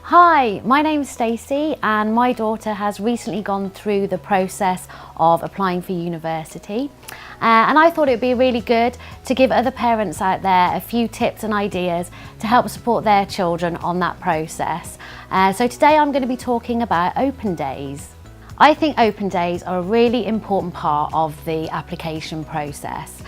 Hi, my name's Stacey and my daughter has recently gone through the process of applying for university and I thought it would be really good to give other parents out there a few tips and ideas to help support their children on that process. So today I'm going to be talking about open days. I think open days are a really important part of the application process.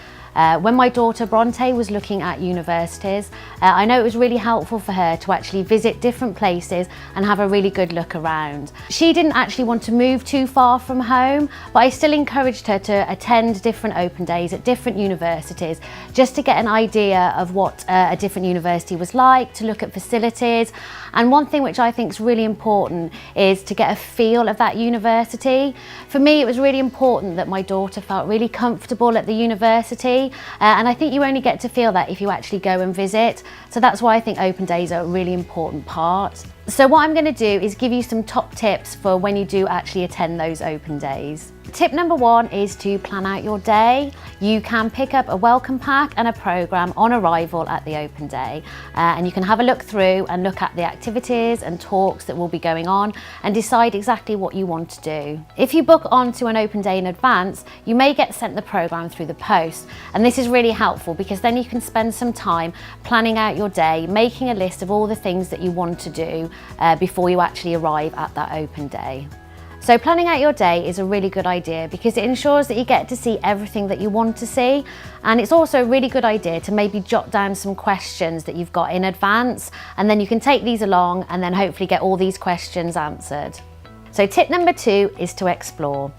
When my daughter Bronte was looking at universities, I know it was really helpful for her to actually visit different places and have a really good look around. She didn't actually want to move too far from home, but I still encouraged her to attend different open days at different universities just to get an idea of what a different university was like, to look at facilities. And one thing which I think is really important is to get a feel of that university. For me, it was really important that my daughter felt really comfortable at the university. And I think you only get to feel that if you actually go and visit. So that's why I think open days are a really important part. So what I'm going to do is give you some top tips for when you do actually attend those open days. Tip number one is to plan out your day. You can pick up a welcome pack and a programme on arrival at the open day and you can have a look through and look at the activities and talks that will be going on and decide exactly what you want to do. If you book onto an open day in advance, you may get sent the programme through the post, and this is really helpful because then you can spend some time planning out your day, making a list of all the things that you want to do before you actually arrive at that open day. So planning out your day is a really good idea because it ensures that you get to see everything that you want to see, and it's also a really good idea to maybe jot down some questions that you've got in advance, and then you can take these along and then hopefully get all these questions answered. So tip number two is to explore.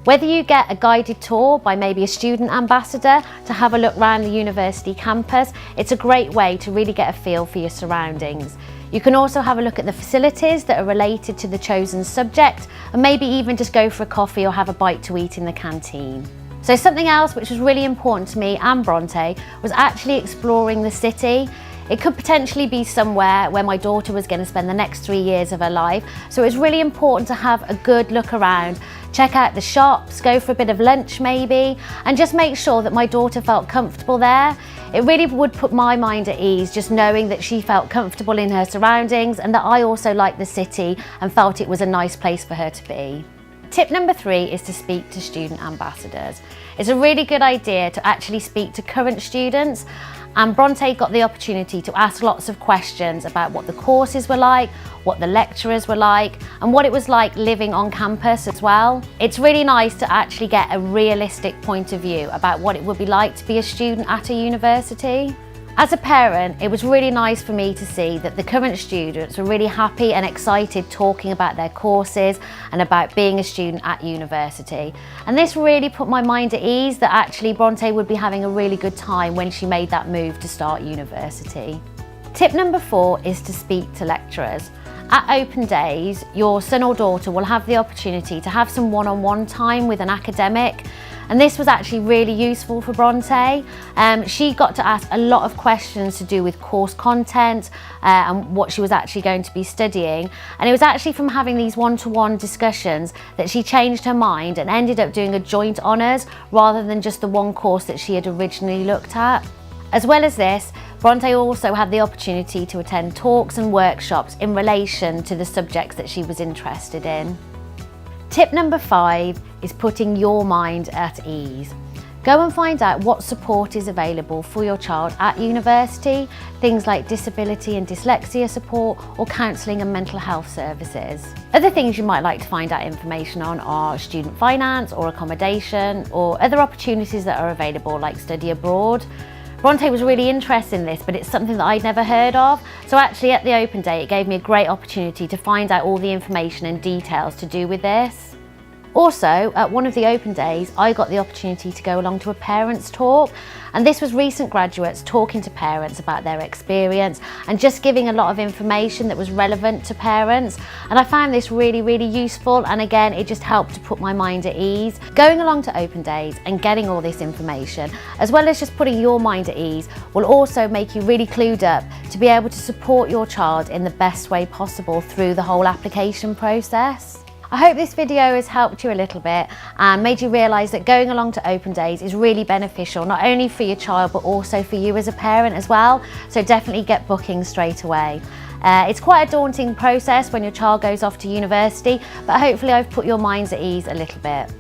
Whether you get a guided tour by maybe a student ambassador to have a look around the university campus, it's a great way to really get a feel for your surroundings. You can also have a look at the facilities that are related to the chosen subject, and maybe even just go for a coffee or have a bite to eat in the canteen. So something else which was really important to me and Bronte was actually exploring the city. It could potentially be somewhere where my daughter was going to spend the next 3 years of her life, so it was really important to have a good look around, check out the shops, go for a bit of lunch maybe, and just make sure that my daughter felt comfortable there. It really would put my mind at ease just knowing that she felt comfortable in her surroundings and that I also liked the city and felt it was a nice place for her to be. Tip number three is to speak to student ambassadors. It's a really good idea to actually speak to current students, and Bronte got the opportunity to ask lots of questions about what the courses were like, what the lecturers were like, and what it was like living on campus as well. It's really nice to actually get a realistic point of view about what it would be like to be a student at a university. As a parent, it was really nice for me to see that the current students were really happy and excited talking about their courses and about being a student at university. And this really put my mind at ease that actually Bronte would be having a really good time when she made that move to start university. Tip number four is to speak to lecturers. At open days, your son or daughter will have the opportunity to have some one-on-one time with an academic, and this was actually really useful for Bronte. She got to ask a lot of questions to do with course content and what she was actually going to be studying, and it was actually from having these one-to-one discussions that she changed her mind and ended up doing a joint honours rather than just the one course that she had originally looked at. As well as this, Bronte also had the opportunity to attend talks and workshops in relation to the subjects that she was interested in. Tip number five is putting your mind at ease. Go and find out what support is available for your child at university, things like disability and dyslexia support or counselling and mental health services. Other things you might like to find out information on are student finance or accommodation or other opportunities that are available like study abroad. Bronte was really interested in this, but it's something that I'd never heard of. So actually at the open day, it gave me a great opportunity to find out all the information and details to do with this. Also, at one of the open days, I got the opportunity to go along to a parents' talk, and this was recent graduates talking to parents about their experience and just giving a lot of information that was relevant to parents. And I found this really, really useful, and again, it just helped to put my mind at ease. Going along to open days and getting all this information, as well as just putting your mind at ease, will also make you really clued up to be able to support your child in the best way possible through the whole application process. I hope this video has helped you a little bit and made you realise that going along to open days is really beneficial, not only for your child but also for you as a parent as well. So definitely get booking straight away. It's quite a daunting process when your child goes off to university, but hopefully I've put your minds at ease a little bit.